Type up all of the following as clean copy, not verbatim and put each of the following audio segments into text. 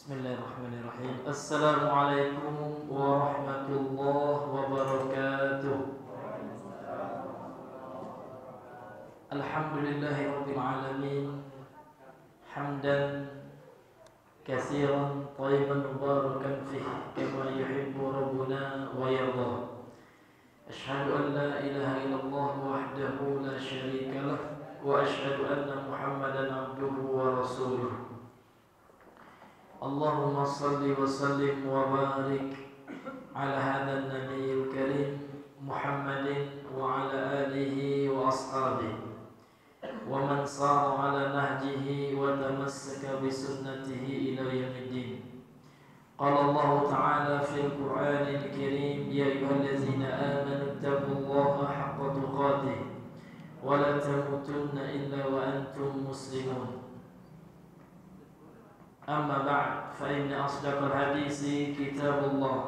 Bismillahirrahmanirrahim. Assalamualaikum warahmatullahi wabarakatuh. Alhamdulillahi rabbil alamin. Hamdan katsiran thayyiban mubarakan fihi kama yuhibbu rabbuna wa yarda. Asyhadu an la ilaha illallah wahdahu la syarika lah wa asyhadu anna Muhammadan abduhu wa rasuluh. Allahumma salli wa sallim wa barik ala hadha an-nabiyil karim Muhammadin wa ala alihi wa ashabihi wa man sara ala nahjihi wa tamassaka bi sunnatihi ila yaumiddin. Qala Allah ta'ala fil Qur'anil Karim, ya ayyuhallazina amanu taqullaha haqqa tuqatih wa la tamutunna illa wa antum muslimun. أما بعد فإن أصدق الحديث كتاب الله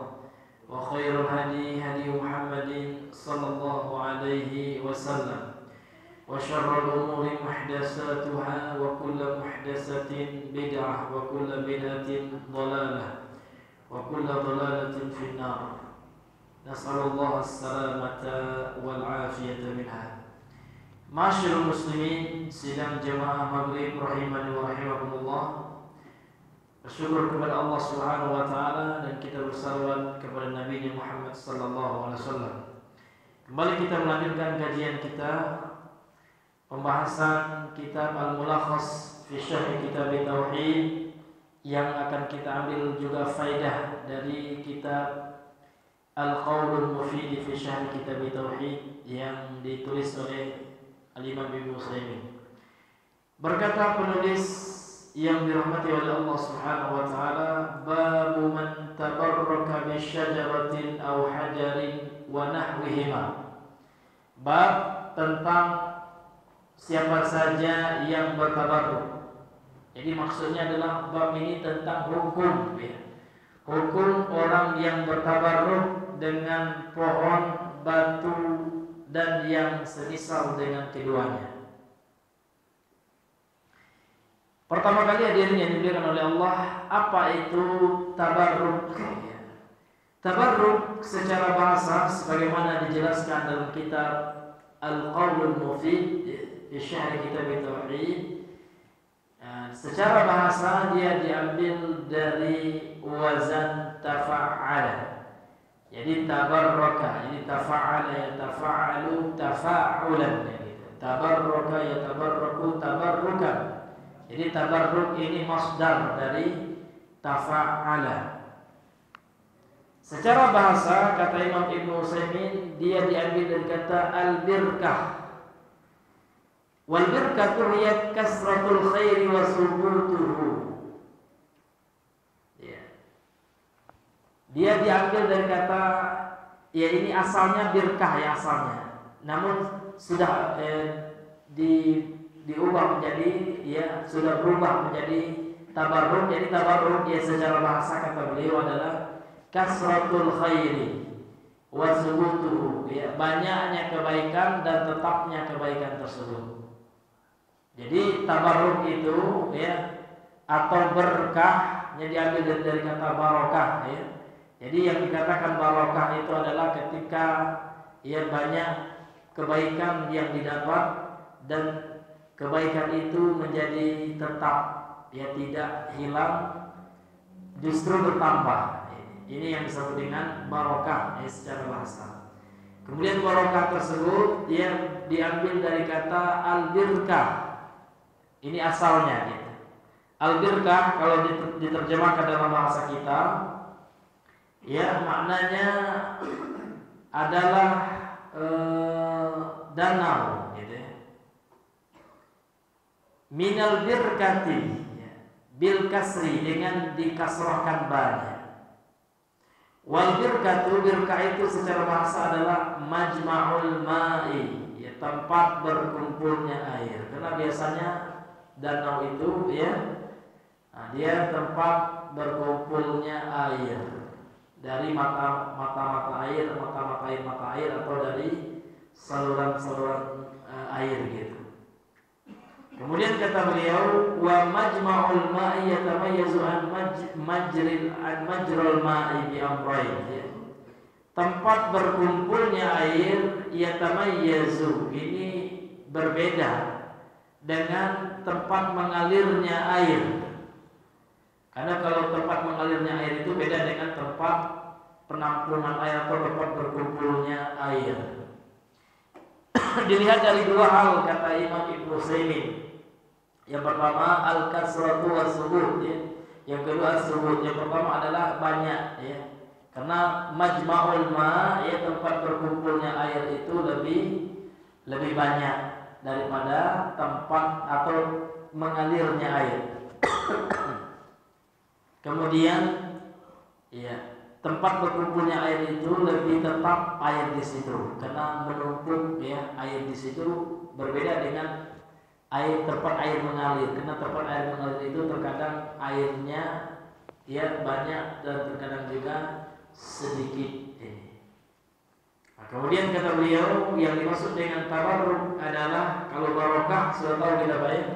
وخير الهدي هدي محمد صلى الله عليه وسلم وشر الأمور محدثاتها وكل محدثة بدعة وكل بدعة ضلالة وكل ضلالة في النار نسأل الله السلامة والعافية منها. Masyarul muslimin sidang jamaah maghrib rahimani wa rahimakumullah. Bersyukur kepada Allah Subhanahu wa taala dan kita bersalawat kepada Nabi Muhammad sallallahu alaihi wasallam. Kembali kita melanjutkan kajian kita, pembahasan kitab Al-Mulakhas fi Syarh Kitab Tauhid yang akan kita ambil juga faidah dari kitab Al-Qaulul Mufid fi Syarh Kitab Tauhid yang ditulis oleh Al-Imam Ibnu Utsaimin. Berkata penulis yang dirahmati oleh Allah Subhanahu wa taala, babu man tabarraka bi syajaratin aw hajarin wa nahwihima. Bab tentang siapa saja yang bertabarruk. Jadi maksudnya adalah bab ini tentang hukum, ya. Hukum orang yang bertabarruk dengan pohon, batu dan yang semisal dengan keduanya. Pertama kali hadirin yang dimuliakan oleh Allah, apa itu tabarruk? Tabarruk secara bahasa sebagaimana dijelaskan dalam kitab Al-Qaulul Mufid di Syarh Kitab Tauhid. Secara bahasa dia diambil dari wazan tafa'ala. Jadi tabarraka, ini tafa'ala ya tafa'alu tafa'ulan, tabarraka ya tabarraku tabarrukan. Jadi tabarruk ini masdar dari tafa'ala. Secara bahasa kata Imam Ibnu Utsaimin dia diambil dari kata al-birkah. Wal birkatu hiya kasratul khairi wa subutuhu. Ya. Dia diambil dari kata, ya ini asalnya birkah ya asalnya. Namun sudah diubah menjadi, ya sudah berubah menjadi tabarruk. Jadi tabarruk ya secara bahasa kata beliau adalah kasratul khairi wa subutuhu, ya banyaknya kebaikan dan tetapnya kebaikan tersebut. Jadi tabarruk itu ya atau berkah yang diambil dari kata barokah, ya. Jadi yang dikatakan barokah itu adalah ketika ya banyak kebaikan yang didapat dan kebaikan itu menjadi tetap, ya tidak hilang, justru bertambah. Ini yang disebut dengan barokah, ya, secara bahasa. Kemudian barokah tersebut dia diambil dari kata al-birkah. Ini asalnya, gitu. Al-birkah kalau diterjemahkan dalam bahasa kita, ya maknanya adalah danau, gitu ya. Minal birkati, bil kasri dengan dikasrohkan banyak. Wal birkatu, birkah itu secara bahasa adalah majma'ul ma'i, ya tempat berkumpulnya air. Karena biasanya danau itu ya dia tempat berkumpulnya air dari mata air atau dari saluran-saluran air gitu. Kemudian kata beliau, wa majma'ul ma'i yatamayyazu an majrul ma'i bi amrayn. Tempat berkumpulnya air yatamayyazu, ini berbeda dengan tempat mengalirnya air. Karena kalau tempat mengalirnya air itu beda dengan tempat penampungan air atau tempat berkumpulnya air. Dilihat dari dua hal kata Imam Ibnu Utsaimin. Yang pertama al-kasratu was-subut, ya. Yang kedua as-subut. Yang pertama adalah banyak, ya. Karena majma'ul ma, ya, tempat berkumpulnya air itu lebih banyak daripada tempat atau mengalirnya air. Kemudian, ya, tempat berkumpulnya air itu lebih tetap air di situ karena menumpuk, ya, air di situ berbeda dengan tempat air mengalir. Karena tempat air mengalir itu terkadang airnya, ya, banyak dan terkadang juga sedikit. Nah, kemudian kata beliau yang dimaksud dengan tabarruk adalah, kalau barokah sudah tahu kita baik,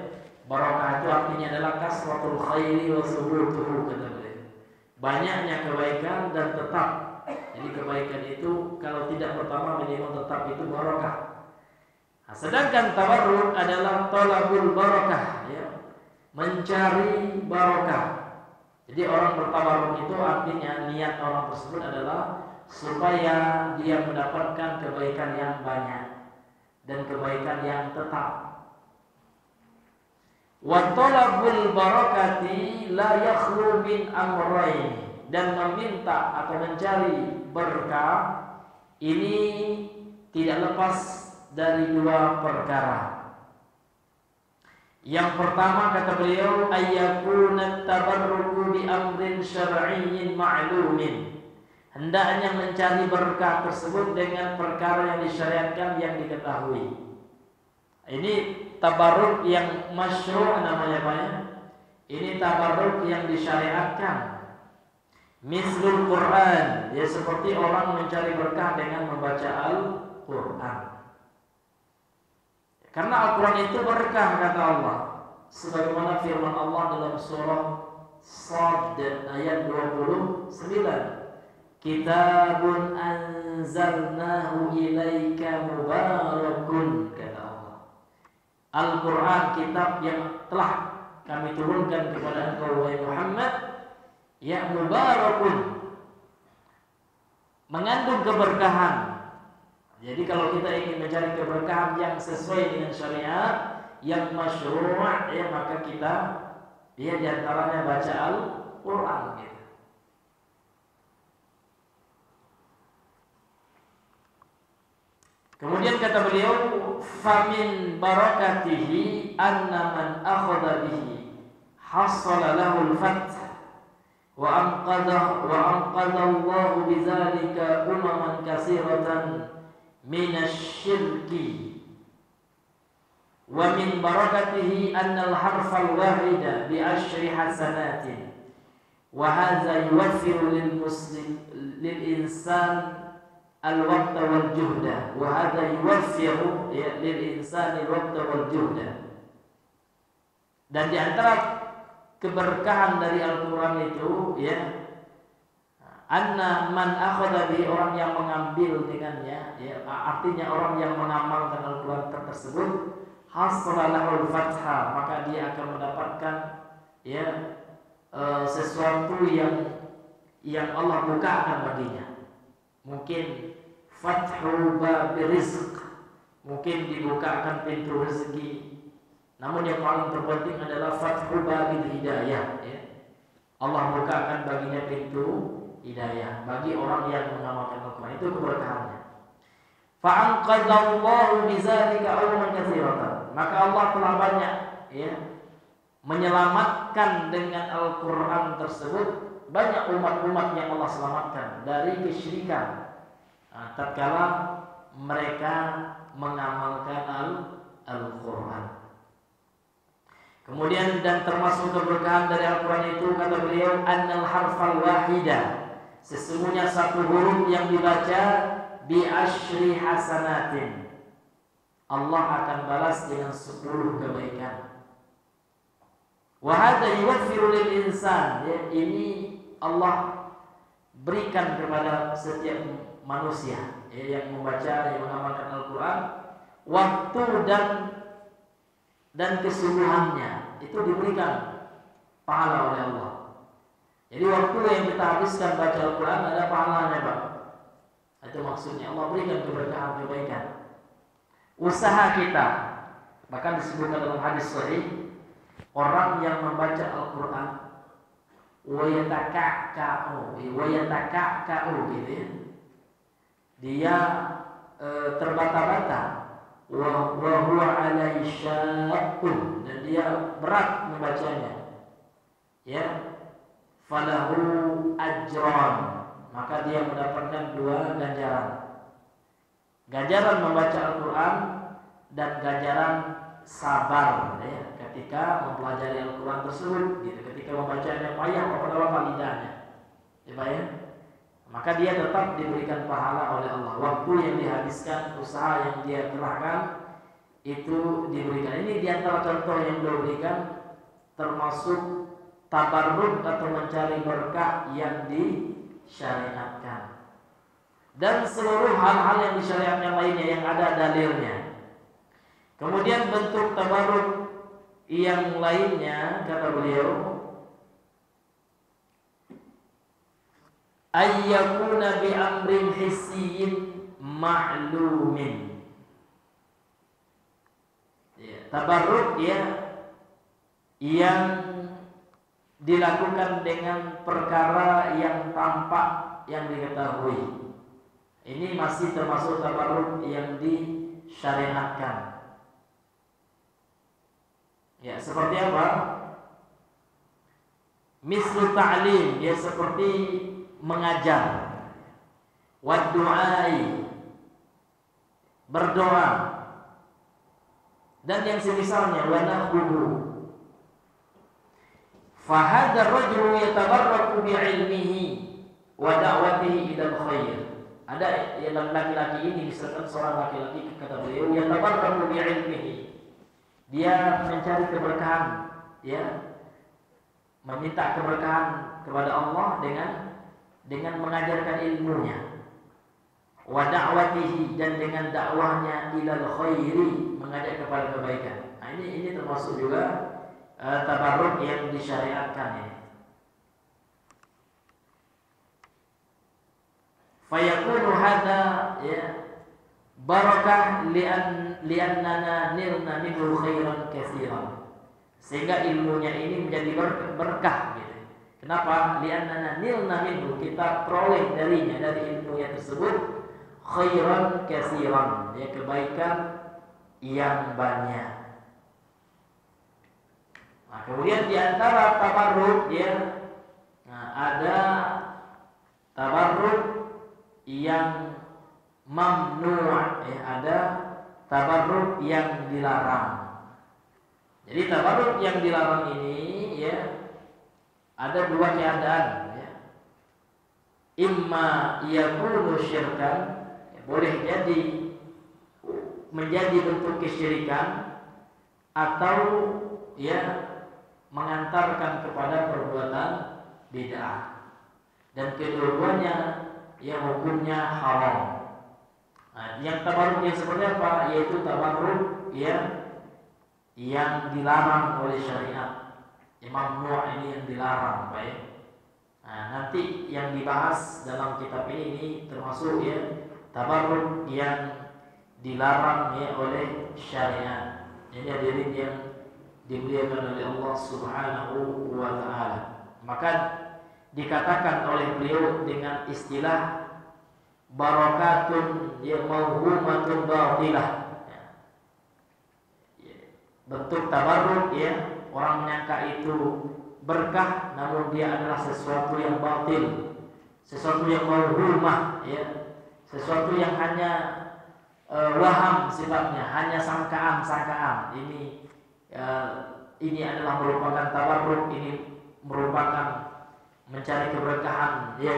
barokah itu artinya adalah kasratul khairi wa subutuhu, kata beliau. Banyaknya kebaikan dan tetap. Jadi kebaikan itu kalau tidak pertama minimal tetap, itu barokah. Nah, sedangkan tabarruk adalah talabul barakah, ya, mencari barokah. Jadi orang bertabarruk itu artinya niat orang tersebut adalah supaya dia mendapatkan kebaikan yang banyak dan kebaikan yang tetap. Wa talabul barakati la yakhlu min amrayn, dan meminta atau mencari berkah ini tidak lepas dari dua perkara. Yang pertama kata beliau, ayyakuna tabarruku bi amrin syar'iyyin ma'lumin. Hendaknya mencari berkah tersebut dengan perkara yang disyariatkan, yang diketahui. Ini tabarruk yang masyru' namanya Pak, ya. Ini tabarruk yang disyariatkan. Mislul Quran, ya, seperti orang mencari berkah dengan membaca Al-Quran. Karena Al-Quran itu berkah kata Allah, sebagaimana firman Allah dalam surah Shad ayat 29, Kitabun anzalnahu ilaika mubarakun, kata Allah. Al-Quran kitab yang telah kami turunkan kepada engkau wahai Muhammad, ya, mubarakun, mengandung keberkahan. Jadi kalau kita ingin mencari keberkahan yang sesuai dengan syariat, yang masyru', ya, maka kita, ya, diantaranya baca Al-Quran, gitu. Kemudian kata beliau, famin barakatihi anna man akhadha bihi hasala lahul fath wa anqadha Allahu bidzalika umaman katsiratan minasyirki wa min barakatihi annal harfal wahida bi asyri hasanatin wa hadza yuwaffiru lil insan al waqta wal juhda wa hadza yuwaffiru lil insani al waqta wal juhda. Dan di antara keberkahan dari Al-Qur'an itu, ya, anna man akhadha bi, orang yang mengambil dengannya, ya, artinya orang yang mengamalkan Al-Quran tersebut, hasala lahul fatha, maka dia akan mendapatkan, ya, sesuatu yang Allah bukakan baginya. Mungkin fathu babi rizq, mungkin dibukakan pintu rezeki. Namun yang paling terpenting adalah fathu babil hidayah, ya. Allah bukakan baginya pintu hidayah bagi orang yang mengamalkan Al-Quran, itu keberkahannya. Fa'anqadallahu bizalika umman katsiratan, maka Allah telah banyak, ya, menyelamatkan dengan Al-Quran tersebut banyak umat-umat yang Allah selamatkan dari kesyirikan, tatkala mereka mengamalkan Al-Quran. Kemudian dan termasuk keberkahan dari Al-Quran itu kata beliau, annal harfal wahida, sesungguhnya satu huruf yang dibaca bi asyri hasanatin, Allah akan balas dengan 10 kebaikan. Wa hadza yuwaffiru lil insan, ya, ini Allah berikan kepada setiap manusia, ya, yang membaca, yang mengamalkan Al-Qur'an, waktu dan kesungguhannya itu diberikan pahala oleh Allah. Jadi waktu yang kita habiskan baca Al-Quran ada pahalanya, Pak. Itu maksudnya Allah berikan keberkahan, kebaikan. Usaha kita, bahkan disebutkan dalam hadis sahih, orang yang membaca Al-Quran wa yataka'ka'u gitu ya, dia terbata-bata, wa huwa alaihi syaqqun, dan dia berat membacanya, ya, falahu ajran, maka dia mendapatkan 2 ganjaran. Ganjaran membaca Al-Quran dan ganjaran sabar, ya, ketika mempelajari Al-Quran tersebut, gitu. Ketika membacanya payah pada lidahnya, ya, maka dia tetap diberikan pahala oleh Allah. Waktu yang dihabiskan, usaha yang dia kerahkan itu diberikan. Ini diantara contoh yang beliau berikan, termasuk tabarruk atau mencari berkah yang disyariatkan. Dan seluruh hal-hal yang disyariatkan lainnya yang ada dalilnya. Kemudian bentuk tabarruk yang lainnya, kata beliau, ayyakuna bi amrin hissiyin ma'lumin. Ya, tabarruk, ya, yang dilakukan dengan perkara yang tampak, yang diketahui. Ini masih termasuk tabarruk yang disyariatkan. Ya, seperti apa? Mislu ta'lim, ya, seperti mengajar, wa du'ai, berdoa, dan yang semisalnya, wa nahbuhu. Fahadha rajulu yatabarraku bi'ilmihi wa da'watihi ila al-khair. Ada yang laki-laki ini, misalkan seorang laki-laki, kata beliau, yatabarraku bi'ilmihi, dia mencari keberkahan, ya, meminta keberkahan kepada Allah dengan mengajarkan ilmunya, wa da'watihi, dan dengan dakwahnya ilal khairi, mengajak kepada kebaikan. Nah, ini termasuk juga tabarruk yang disyariatkan, ya. Fayakunu hadza, ya, barakah li'annana nilna minhu khairan katsiran, sehingga ilmunya ini menjadi berkah, gitu. Kenapa? Li'annana nilna minhu, kita peroleh darinya, dari ilmunya tersebut, khairan katsiran, ya, kebaikan yang banyak. Nah, kemudian di antara tabarruk, ya, nah, ada tabarruk yang mamnu', ya, ada tabarruk yang dilarang. Jadi tabarruk yang dilarang ini, ya, ada 2 keadaan, ya. Imma yakunu syirkan, ya, boleh jadi menjadi bentuk kesyirikan, atau, ya, mengantarkan kepada perbuatan bid'ah. Dan kedua-duanya, ya, hukumnya haram. Nah, yang tabarruk yang seperti apa? Yaitu tabarruk, ya, yang dilarang oleh syariat. Imam Nuh ini yang dilarang, baik. Nah, nanti yang dibahas dalam kitab ini termasuk, ya, tabarruk yang dilarang, ya, oleh syariat. Ini hadirin yang dimuliakan oleh Allah Subhanahu wa ta'ala. Maka dikatakan oleh beliau dengan istilah barakatun, ya, mawhumatun batilah, ya. Bentuk tabarruk, ya, orang menyangka itu berkah, namun dia adalah sesuatu yang batil, sesuatu yang mawhumah, ya, sesuatu yang hanya waham sifatnya, hanya sangkaan. Ini adalah merupakan tabarruk, ini merupakan mencari keberkahan, ya,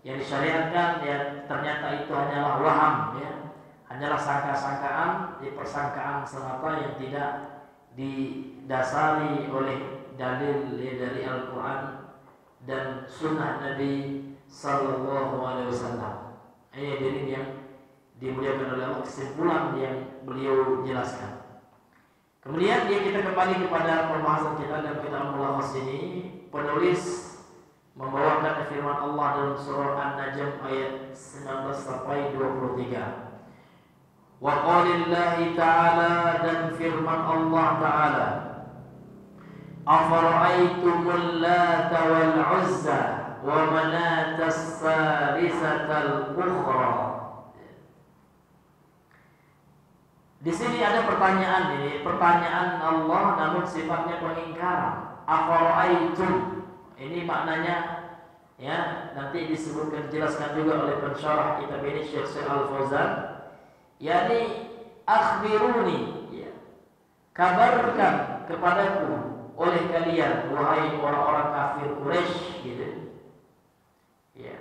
yang disyariatkan, ya, ternyata itu hanyalah waham, ya, hanyalah sangka-sangkaan, persangkaan semata yang tidak didasari oleh dalil dari Al-Quran dan Sunnah Nabi Sallallahu Alaihi Wasallam. Ini dalil yang dimuliakan oleh Allah, kesimpulan yang beliau jelaskan. Kemudian kita kembali kepada pembahasan kita dalam kitab Al-Mulahas ini. Penulis membawakan firman Allah dalam surah An-Najm ayat 19 sampai 23. Wa qaulillahi ta'ala, dan firman Allah Ta'ala, afara'aitumul Lata wal Uzza wa manatas salisatal ukhra. Di sini ada pertanyaan ini, pertanyaan Allah namun sifatnya pengingkaran. Afara'aitum, ini maknanya ya nanti disebutkan, jelaskan juga oleh pensyarah kitab ini Syekh Al-Fauzan. Yani akhbiruni, ya, kabarkan kepadaku oleh kalian wahai orang-orang kafir Quraisy, gitu. Ya.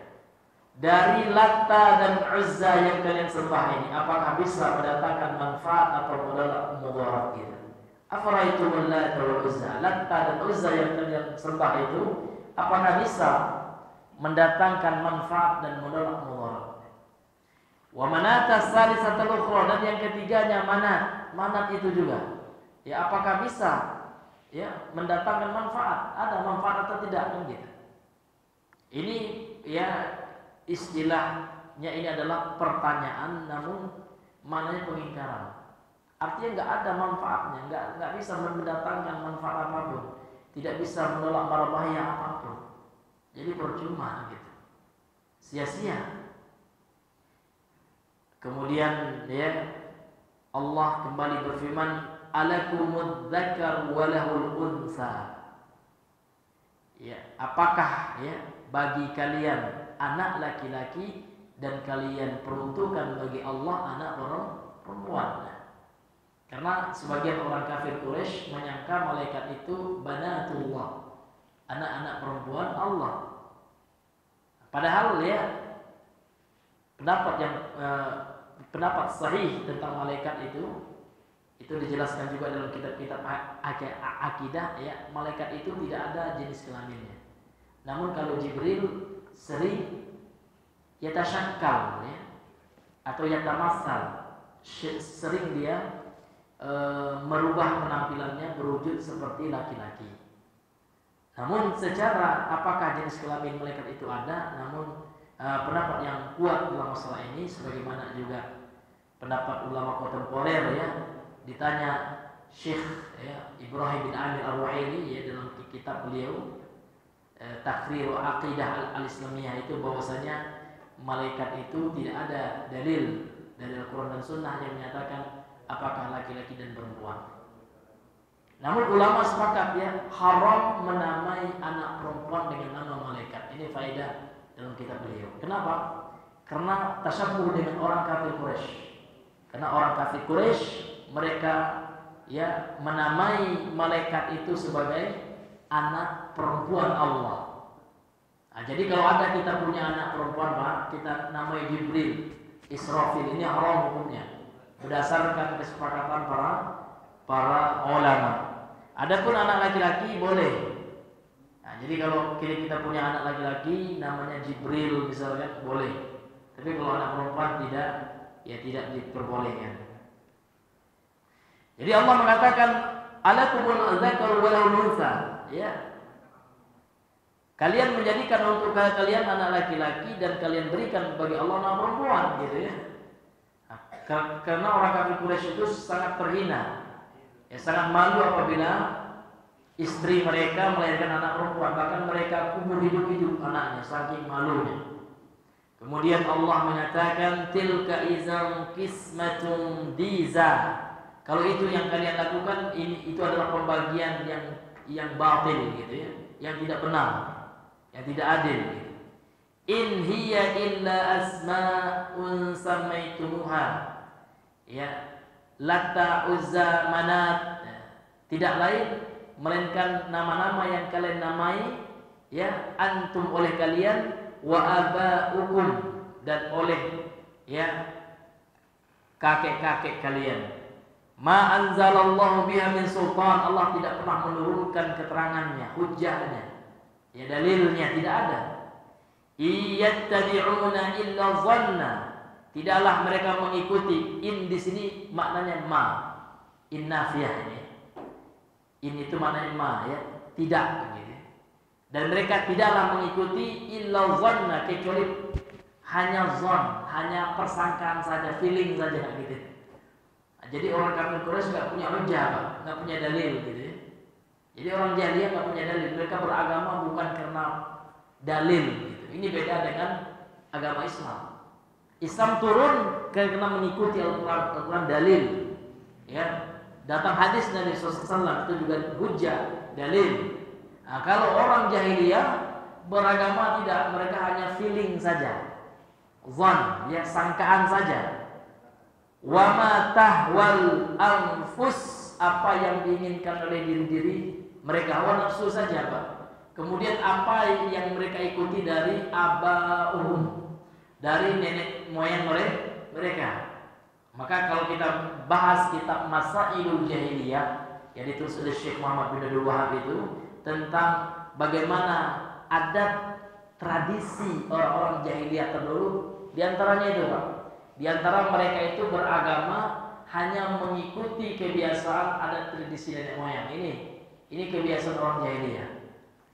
Dari Latta dan Uzza yang kalian sembah ini, apakah bisa mendatangkan manfaat atau mudarat, gitu. Afaraitumul Lata wal Uzza, Latta dan Uzza yang kalian sembah itu apakah bisa mendatangkan manfaat dan mudarat? Wa manatas salisatal ukhra, dan yang ketiganya manat itu juga. Ya, apakah bisa ya mendatangkan manfaat? Ada manfaat atau tidak, kan gitu. Ini ya istilahnya ini adalah pertanyaan namun maknanya pengingkaran. Artinya enggak ada manfaatnya, enggak bisa mendatangkan manfaat apapun, tidak bisa menolak mara bahaya apapun. Jadi percuma gitu. Sia-sia. Kemudian ya Allah kembali berfirman, alakumud dzakar wa lahul unsa. Ya, apakah ya bagi kalian anak laki-laki dan kalian peruntukkan bagi Allah anak perempuan? Karena sebagian orang kafir Quraisy menyangka malaikat itu banatullah, anak-anak perempuan Allah. Padahal ya pendapat sahih tentang malaikat itu dijelaskan juga dalam kitab-kitab akidah, ya, malaikat itu tidak ada jenis kelaminnya. Namun kalau Jibril sering yatasyakkal, ya, atau yatamassal, sering dia merubah penampilannya berwujud seperti laki-laki. Namun secara apakah jenis kelamin malaikat itu ada, namun pendapat yang kuat dalam masalah ini, sebagaimana juga pendapat ulama kontemporer, ya, ditanya Syekh ya, Ibrahim bin Amir Ar-Ruhaili, ya, dalam kitab beliau Takrir Aqidah Al-Islamiyah itu, bahwasanya malaikat itu tidak ada dalil dari Al-Quran dan Sunnah yang menyatakan apakah laki-laki dan perempuan. Namun ulama sepakat, ya, haram menamai anak perempuan dengan nama malaikat. Ini faedah dalam kitab beliau. Kenapa? Karena tasyabuh dengan orang kafir Quraisy. Karena orang kafir Quraisy mereka ya menamai malaikat itu sebagai anak perempuan Allah. Nah, jadi kalau ada kita punya anak perempuan, Pak, kita namai Jibril, Israfil, ini haram hukumnya berdasarkan kesepakatan para ulama. Adapun anak laki-laki boleh. Nah, jadi kalau kita punya anak laki-laki namanya Jibril misalkan, boleh. Tapi kalau anak perempuan tidak, ya tidak diperbolehkan. Jadi Allah mengatakan alakumul dzakar wa lahul unsa, ya. Kalian menjadikan untuk kalian anak laki-laki dan kalian berikan bagi Allah anak perempuan, gitu ya. Nah, karena orang kafir Quraisy itu sangat terhina, ya, sangat malu apabila istri mereka melahirkan anak perempuan, bahkan mereka kubur hidup-hidup anaknya saking malunya. Kemudian Allah menyatakan tilka izam kismatun diza. Kalau itu yang kalian lakukan, itu adalah pembagian yang batil, gitu ya, yang tidak benar, yang tidak adil, gitu. In hiya illa asma'un samaitumuha, ya, Latta, Uzza, Manat, tidak lain melainkan nama-nama yang kalian namai, ya, antum oleh kalian, wa aba'ukum, dan oleh, ya, kakek-kakek kalian. Ma anzalallahu biha min sultan, Allah tidak pernah menurunkan keterangannya, hujjahnya, ya dalilnya tidak ada. Iyattabi'una illa dhanna, tidaklah mereka mengikuti. In di sini maknanya ma, in nafiyah ini. In itu maknanya ma, ya, tidak begitu. Dan mereka tidaklah mengikuti illa dhanna, kecuali hanya zon, hanya persangkaan saja, feeling saja gitu. Jadi orang kafir Quraisy nggak punya hujjah, Pak, nggak punya dalil gitu ya. Jadi orang jahiliyah nggak punya dalil, mereka beragama bukan karena dalil gitu. Ini beda dengan agama Islam. Islam turun karena mengikuti Al-Quran dalil, ya. Datang hadis Nabi SAW itu juga hujjah, dalil. Nah, kalau orang jahiliyah beragama tidak, mereka hanya feeling saja, zon, ya, sangkaan saja. Wa ma tahwal anfus, apa yang diinginkan oleh diri-diri mereka, hawa nafsu saja, Pak. Kemudian apa yang mereka ikuti dari aba'uhum, dari nenek moyang mereka. Maka kalau kita bahas kitab Masailul Jahiliyah yang ditulis oleh Syekh Muhammad bin Abdul Wahab itu tentang bagaimana adat tradisi orang-orang jahiliyah terdahulu, diantaranya itu, Pak. Di antara mereka itu beragama hanya mengikuti kebiasaan adat tradisi nenek moyang. Ini kebiasaan orang jahiliyah.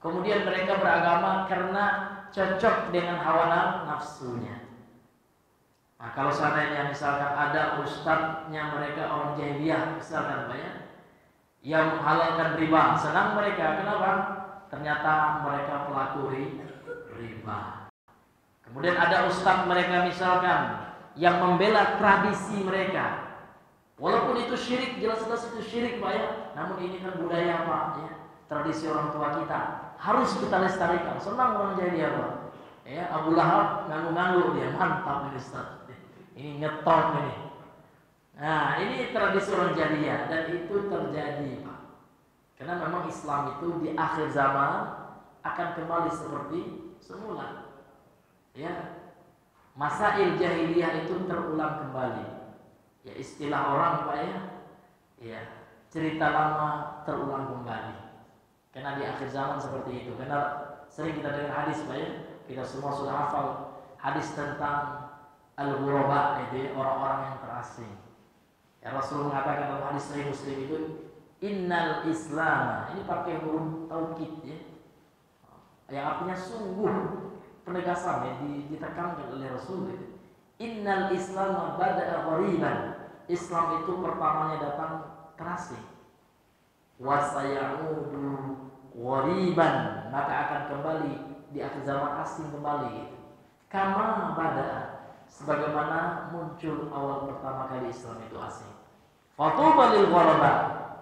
Kemudian mereka beragama karena cocok dengan hawa nafsunya. Nah, kalau seandainya misalkan ada ustadznya mereka orang jahiliyah misalkan, Pak, ya, yang menghalalkan riba, senang mereka. Kenapa? Ternyata mereka pelaku riba. Kemudian ada ustadz mereka misalkan yang membela tradisi mereka, walaupun itu syirik, jelas-jelas itu syirik, Pak, ya. Namun ini kan budaya, Pak, ya. Tradisi orang tua kita harus kita lestarikan. Senang orang jahiliyah, Pak, ya. Abu Lahab nganggu-nganggu dia, mantap ini Ustaz, ini ngetop ini. Nah, ini tradisi orang jahiliyah dan itu terjadi, Pak. Karena memang Islam itu di akhir zaman akan kembali seperti semula, ya. Masail jahiliyah itu terulang kembali. Ya, istilah orang, Pak, ya. Ya, cerita lama terulang kembali. Karena di akhir zaman seperti itu. Karena sering kita dengar hadis, Pak, ya. Kita semua sudah hafal hadis tentang al-ghuraba, itu, orang-orang yang terasing. Ya, Rasul mengatakan dalam hadis Sahih Muslim itu, innal Islam, ini pakai huruf taukid, ya. Yang artinya sungguh, penegasan, ya, ditekankan oleh Rasul itu. Innal Islam bada'a ghariban, Islam itu pertamanya datang terasing. Wa sayaudu ghariban, maka akan kembali di akhir zaman asing kembali. Kama bada'a, sebagaimana muncul awal pertama kali Islam itu asing. Fatuba lil ghuraba,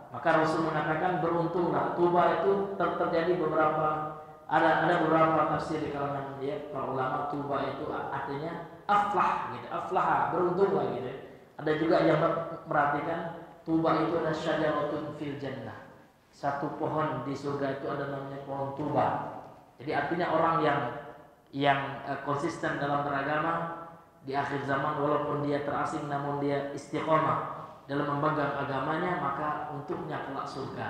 maka Rasul mengatakan beruntunglah. Tuba itu terjadi beberapa, ada beberapa tafsir di kalangan dia para ulama. Tuba itu artinya aflah gitu, aflah, beruntunglah gitu. Ada juga yang merhatikan tuba itu ada syajaratun fil jannah, satu pohon di surga itu ada namanya pohon tuba. Jadi artinya orang yang konsisten dalam beragama di akhir zaman, walaupun dia terasing namun dia istiqomah dalam memegang agamanya, maka untuknya kelak surga.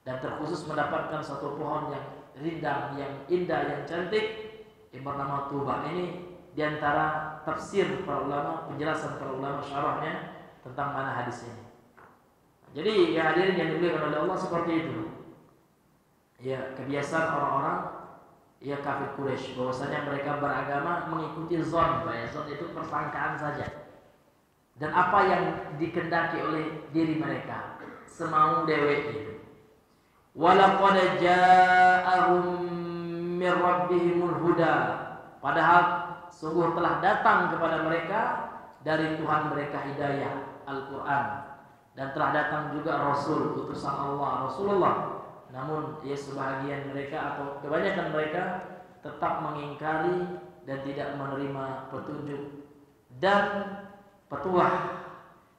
Dan terkhusus mendapatkan satu pohon yang rindang, yang indah, yang cantik yang bernama tuba. Ini diantara tafsir para ulama, penjelasan para ulama syarahnya tentang mana hadis ini. Jadi ya hadirin yang dimuliakan oleh Allah, seperti itu. Ya, kebiasaan orang-orang ya kafir Quraisy, bahwasanya mereka beragama mengikuti zon, ya. Zon itu persangkaan saja. Dan apa yang dikendaki oleh diri mereka, semau dewe itu. Walaqad ja'ahum mir rabbihimul huda, padahal sungguh telah datang kepada mereka dari Tuhan mereka hidayah, Al-Quran, dan telah datang juga Rasul, utusan Allah, Rasulullah. Namun ya sebahagian mereka atau kebanyakan mereka tetap mengingkari dan tidak menerima petunjuk dan petuah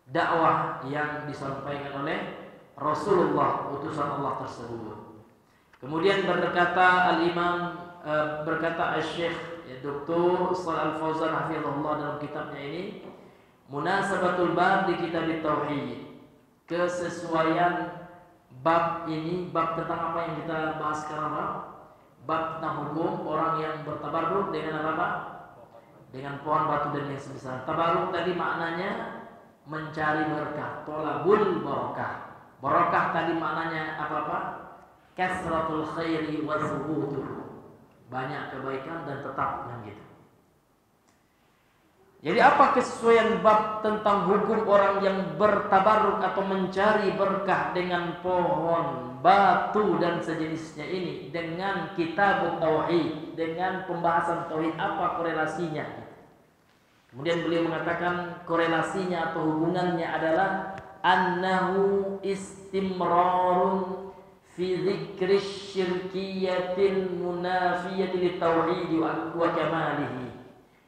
dakwah yang disampaikan oleh Rasulullah, utusan Allah tersebut. Kemudian berkata Al-Imam, berkata Al-Syekh Dr. Shalih Al-Fauzan hafizahullah dalam kitabnya ini, Munasabatul Bab di Kitab Tauhid, kesesuaian bab ini, bab tentang apa yang kita bahas sekarang, bab tentang hukum orang yang bertabarruk dengan apa? Dengan pohon, batu dan yang semisal. Tabarruk tadi maknanya mencari berkah, tolabul barokah. Barokah tadi maknanya apa? Kasratul khairi wa thubutuhu. Banyak kebaikan dan tetap yang gitu. Jadi apa kesesuaian bab tentang hukum orang yang bertabarruk atau mencari berkah dengan pohon, batu dan sejenisnya ini dengan kitab tauhid, dengan pembahasan tauhid, apa korelasinya? Kemudian beliau mengatakan korelasinya atau hubungannya adalah annahu istimrarun fi dzikri syirkiyatil munafiyati litauhid wa kamalihi.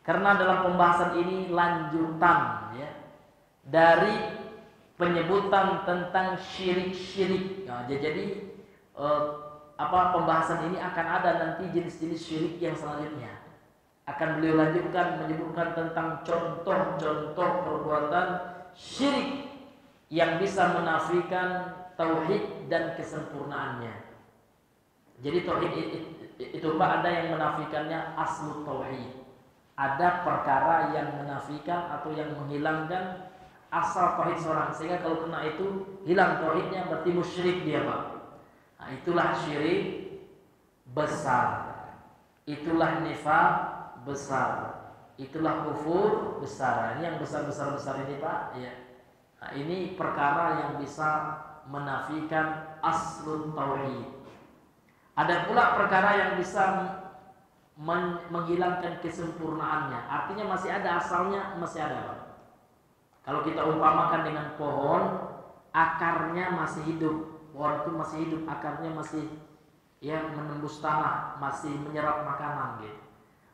Karena dalam pembahasan ini lanjutan ya dari penyebutan tentang syirik-syirik. Nah, jadi pembahasan ini akan ada nanti jenis-jenis syirik yang selanjutnya. Akan beliau lanjutkan menyebutkan tentang contoh-contoh perbuatan syirik yang bisa menafikan tauhid dan kesempurnaannya. Jadi tauhid itu ada yang menafikannya aslu tauhid. Ada perkara yang menafikan atau yang menghilangkan asal tauhid seorang, sehingga kalau kena itu hilang tauhidnya berarti musyrik dia, Pak. Nah, itulah syirik besar. Itulah nifaq besar. Itulah kufur besar. Ini yang besar-besar ini, Pak, ya. Nah, ini perkara yang bisa menafikan aslu tauhid. Ada pula perkara yang bisa menghilangkan kesempurnaannya. Artinya masih ada asalnya, masih ada, Pak. Kalau kita umpamakan dengan pohon, akarnya masih hidup. Pohon itu masih hidup, akarnya masih ya menembus tanah, masih menyerap makanan gitu.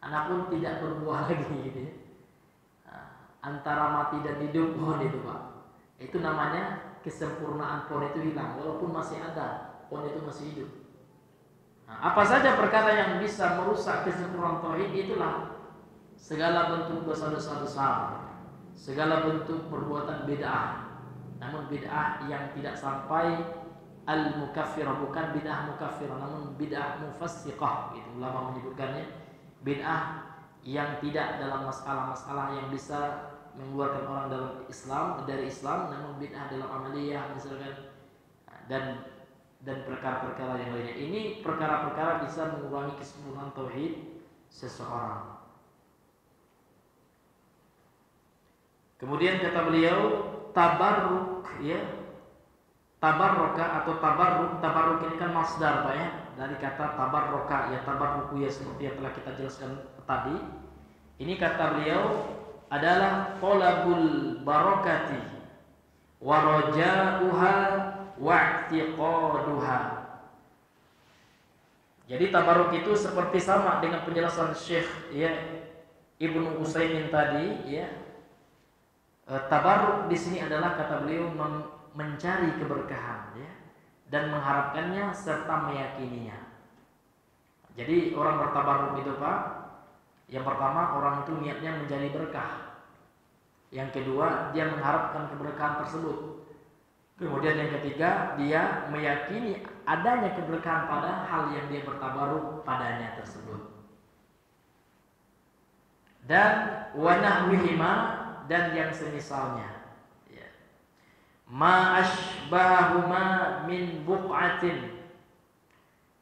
Anapun tidak berbuah lagi gitu ya. Antara mati dan hidup pohon itu, Pak. Itu namanya kesempurnaan pohon itu hilang. Walaupun masih ada, pohon itu masih hidup. Apa saja perkara yang bisa merusak kesempurnaan tauhid, itulah segala bentuk dosa-dosa besar, segala bentuk perbuatan bid'ah. Namun bid'ah yang tidak sampai al-mukaffirah, bukan bid'ah mukaffirah, namun bid'ah mufassiqah. Itu ulama menyebutkannya bid'ah yang tidak dalam masalah-masalah yang bisa mengeluarkan orang dari Islam, namun bid'ah dalam amaliyah misalkan dan perkara-perkara yang lainnya. Ini perkara-perkara bisa mengurangi kesempurnaan tauhid seseorang. Kemudian kata beliau tabarruk, ya. Tabarroka atau tabarruk ini kan masdar, Pak, ya, dari kata tabarroka, ya, tabarruku, ya, seperti yang telah kita jelaskan tadi. Ini kata beliau adalah talabul barakati wa raja'uha wa'tiqaduha. Jadi tabarruk itu seperti sama dengan penjelasan Syekh, ya, Ibnu Utsaimin tadi, ya. Tabarruk di sini adalah kata beliau mencari keberkahan, ya, dan mengharapkannya serta meyakininya. Jadi orang bertabarruk itu, Pak, yang pertama orang itu niatnya mencari berkah. Yang kedua dia mengharapkan keberkahan tersebut. Kemudian yang ketiga, dia meyakini adanya keberkahan pada hal yang dia bertabarruk padanya tersebut. Dan wa nahwihima, dan yang semisalnya. Ya. Ma asbahuma min buq'atin,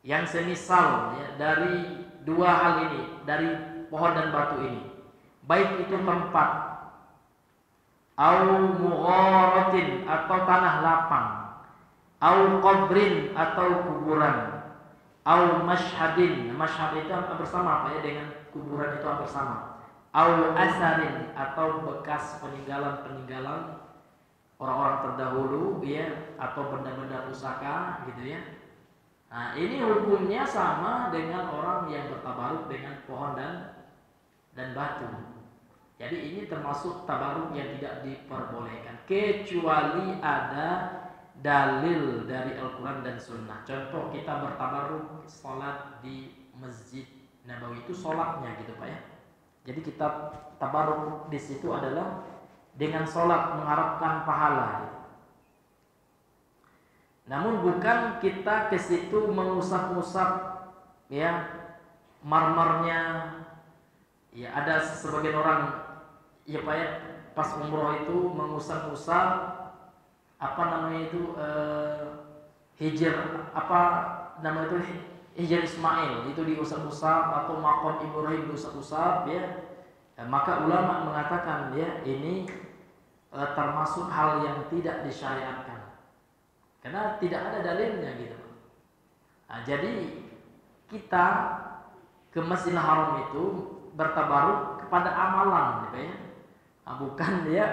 yang semisal, ya, dari dua hal ini, dari pohon dan batu ini, baik itu tempat, au mugharatin atau tanah lapang, au qabrin atau kuburan, au mashhadin, mashhad itu hampir sama, Pak, ya, dengan kuburan itu hampir sama, au asarin atau bekas peninggalan orang-orang terdahulu, ya, atau benda-benda pusaka gitu, ya. Nah, ini hukumnya sama dengan orang yang bertabaruk dengan pohon dan batu. Jadi ini termasuk tabaruk yang tidak diperbolehkan kecuali ada dalil dari Al-Quran dan Sunnah. Contoh kita bertabaruk sholat di Masjid Nabawi, itu sholatnya gitu, Pak, ya. Jadi kita tabaruk di situ adalah dengan sholat mengharapkan pahala gitu. Namun bukan kita ke situ mengusap-usap ya marmernya. Ya ada sebagian orang ya Pak ya, pas umroh itu mengusap-usap apa namanya itu hijr apa namanya itu hijr Ismail itu diusap-usap, atau makom Ibrahim diusap-usap ya. Maka ulama mengatakan ya ini termasuk hal yang tidak disyariatkan karena tidak ada dalilnya gitu. Nah, jadi kita ke Masjidil Haram itu bertabaruk kepada amalan gitu ya. Nah, bukan dia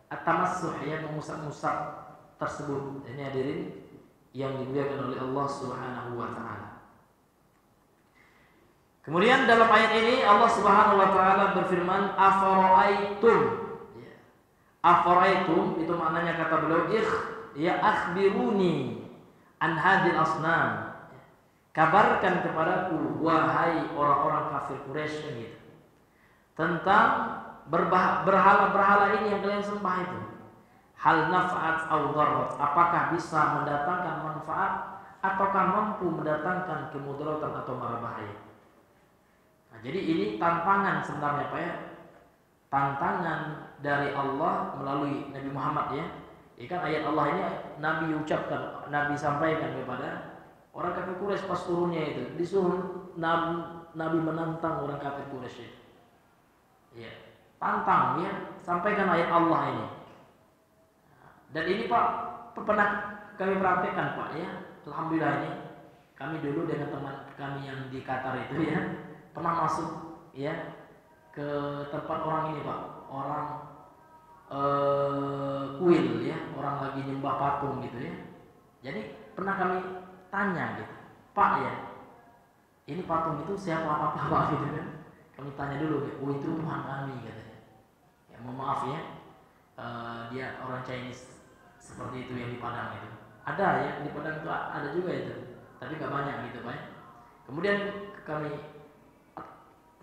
at-tamassuh ya mengusap-usap tersebut. Ini hadirin yang dimuliakan oleh Allah Subhanahu wa taala. Kemudian dalam ayat ini Allah Subhanahu wa taala berfirman afara'aitum. Ya. Afara'aitum itu maknanya kata beliau ya akhbiruni an hadil asnam. Kabarkan kepadaku wahai orang-orang kafir Quraisy gitu. Tentang berhala-berhala ini yang kalian sembah itu. Hal naf'at au dharrat, apakah bisa mendatangkan manfaat ataukah mampu mendatangkan kemudaratan atau mara bahaya. Nah, jadi ini tantangan sebenarnya Pak ya. Tantangan dari Allah melalui Nabi Muhammad ya. Ini kan ayat Allah ini Nabi ucapkan, Nabi sampaikan kepada orang kafir Quraisy pas turunnya itu. Disuruh Nabi menantang orang kafir Quraisy. Ya, tantang ya, sampaikan ayat Allah ini. Dan ini Pak pernah kami praktekkan Pak ya. Alhamdulillah ini kami dulu dengan teman kami yang di Qatar itu ya pernah masuk ya ke tempat orang ini Pak, orang kuil ya, orang lagi nyembah patung gitu ya. Jadi pernah kami tanya gitu, Pak ya, ini patung itu siapa apa Pak gitu kan? Kami tanya dulu, oh itu Tuhan kami katanya. Ya mohon maaf ya, dia orang Chinese seperti itu yang di Padang itu. Ada ya di Padang itu ada juga itu, tapi nggak banyak gitu Pak. Kemudian kami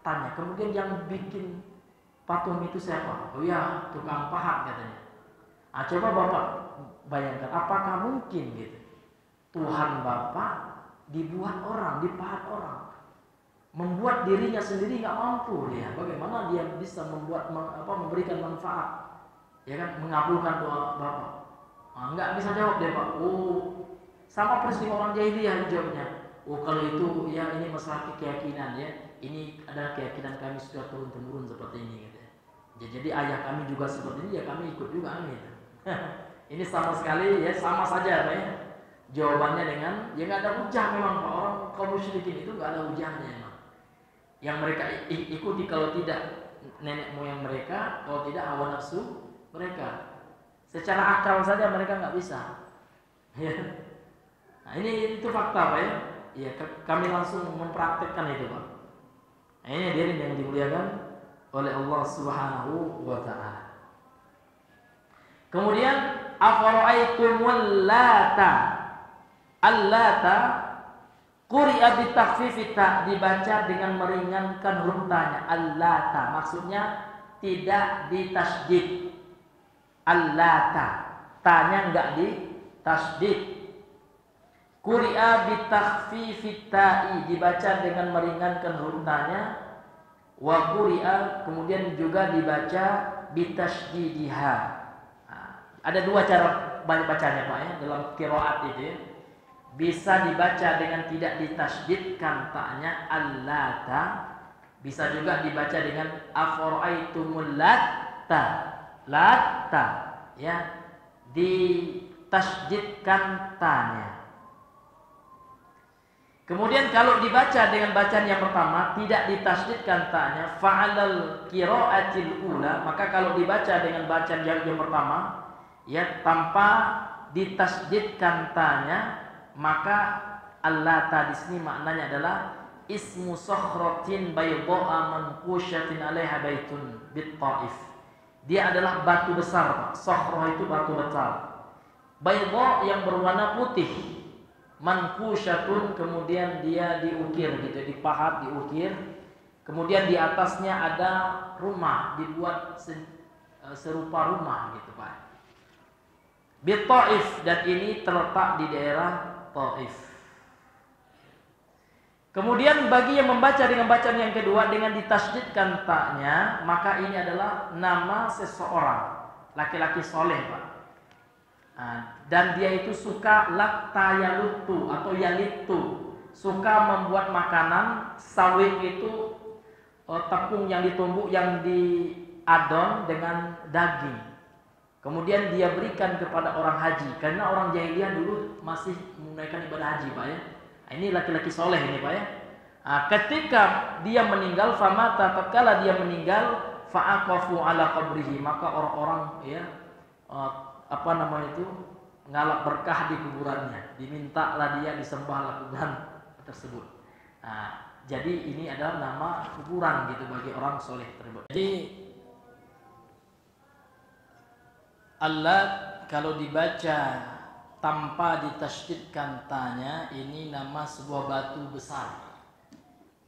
tanya, kemudian yang bikin patung itu siapa? Oh ya tukang pahat katanya. Nah, coba Bapak bayangkan, apakah mungkin gitu Tuhan Bapak dibuat orang, dipahat orang, membuat dirinya sendiri nggak mampu dia. Bagaimana dia bisa memberikan manfaat, ya kan, mengabulkan doa Bapak? Nah, nggak bisa jawab dia Pak. Oh, sama persis orang jahiliyah jawabnya. Oh kalau itu ya ini masalah keyakinan ya. Ini adalah keyakinan kami sudah turun-temurun seperti ini gitu ya. Jadi ayah kami juga seperti ini ya kami ikut juga gitu. Ini sama sekali ya sama saja Pak ya. Jawabannya dengan ya nggak ada hujah memang Pak. Orang kaum musyrikin itu nggak ada hujahnya memang. Yang mereka ikuti kalau tidak nenek moyang mereka, kalau tidak hawa nafsu mereka. Secara akal saja mereka nggak bisa. Ya. Nah ini itu fakta Pak ya. Ya kami langsung mempraktekkan itu Pak. Nah, ini hadirin yang dimuliakan oleh Allah Subhanahu wa taala. Kemudian afara'aitumul lata. Al-lata quri'a bi takhfifi ta, dibaca dengan meringankan huruf ta-nya. Al-lata maksudnya tidak ditasydid. Al-lata, ta-nya enggak ditasydid. Quri'a bi takhfifi ta'i, dibaca dengan meringankan huruf ta-nya. Wa quri'a kemudian juga dibaca bi tasydidha. Nah, ada dua cara bacanya Pak ya dalam qiraat itu ya. Bisa dibaca dengan tidak ditasydidkan ta-nya al-lata, bisa juga dibaca dengan afara'aitumul latta. Latta ya ditasydidkan ta-nya. Kemudian kalau dibaca dengan bacaan yang pertama tidak ditasydidkan ta-nya fa'alal qira'atil ula, maka kalau dibaca dengan bacaan yang pertama ya tanpa ditasydidkan ta-nya, maka al-lata di sini maknanya adalah ismu sakhratin baydha'a manqushatin 'alaiha baitun bit Taif. Dia adalah batu besar, Pak. Sakhrah itu batu besar. Baydha yang berwarna putih. Manqusyatun kemudian dia diukir gitu, dipahat, diukir. Kemudian di atasnya ada rumah, dibuat serupa rumah gitu, Pak. Bi Taif, dan ini terletak di daerah Taif. Kemudian bagi yang membaca dengan bacaan yang kedua dengan ditasydidkan taknya, maka ini adalah nama seseorang laki-laki soleh, Pak. Dan dia itu suka latta yalutu atau yalitu, suka membuat makanan. Sawit itu tepung yang ditumbuk, yang diadon dengan daging. Kemudian dia berikan kepada orang haji, karena orang jahiliyah dulu masih menunaikan ibadah haji, Pak ya. Ini laki-laki soleh ini, Pak ya. Ketika dia meninggal, famata, tatkala dia meninggal, fa'aqafu ala qabrihi, maka orang-orang ya ngalap berkah di kuburannya, dimintalah dia, disembahlah kuburan tersebut. Jadi ini adalah nama kuburan gitu bagi orang soleh tersebut. Jadi Allah kalau dibaca tanpa ditasydidkan tanya, ini nama sebuah batu besar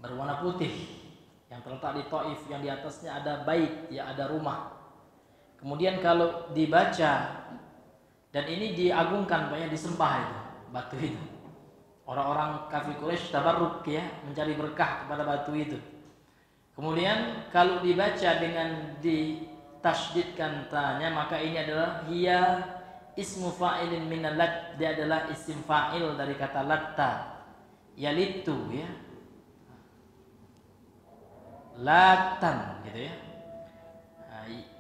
berwarna putih yang terletak di Taif, yang di atasnya ada bait, ya ada rumah. Kemudian kalau dibaca, dan ini diagungkan, banyak disembah itu batu itu. Orang-orang kafir Quraisy tabarruk ya, mencari berkah kepada batu itu. Kemudian kalau dibaca dengan ditasydidkan tanya, maka ini adalah hiya ismu fa'ilin minal lat, dia adalah isim fa'il dari kata latta, yalitu ya, latan gitu ya.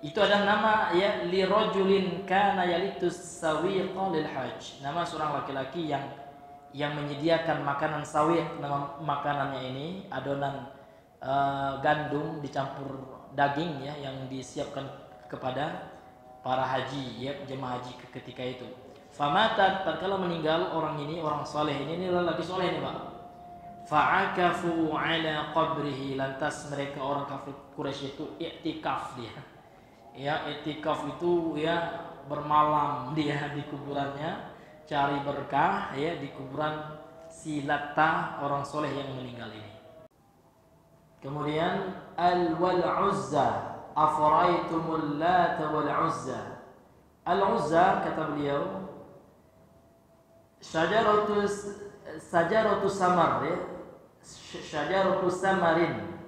Itu adalah nama ya li rajulin kana yalitus sawiqa lil hajj, nama seorang laki-laki yang menyediakan makanan sawiq. Nama makanannya ini adonan gandum dicampur daging ya, yang disiapkan kepada para haji ya, jemaah haji ketika itu. Famata, tatkala meninggal orang ini, orang soleh ini lelaki soleh ini, Pak. Fa'akafu ala qabrihi, lantas mereka orang kafir Quraisy itu i'tikaf dia. Ya, i'tikaf itu ya bermalam dia di kuburannya, cari berkah ya di kuburan si Latta, orang soleh yang meninggal ini. Kemudian al-wal uzza, afaraitumul Lata wal Uzza. Al-Uzza kata beliau syajaratu samar ya, syajaratu samarin,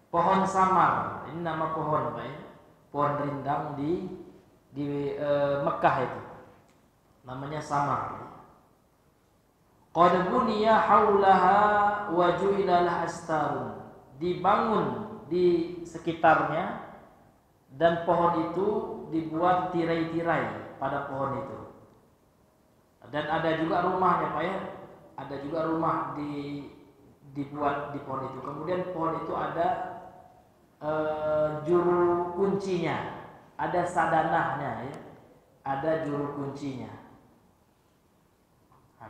pohon samar. Ini nama pohon, Pak ya. Pohon rindang di Mekah itu namanya samar. Qad buniya haulaha wa ju'ila laha astarun, dibangun di sekitarnya, dan pohon itu dibuat tirai-tirai pada pohon itu. Dan ada juga rumahnya, Pak ya. Ada juga rumah dibuat di pohon itu. Kemudian pohon itu ada juru kuncinya, ada sadanahnya ya, ada juru kuncinya.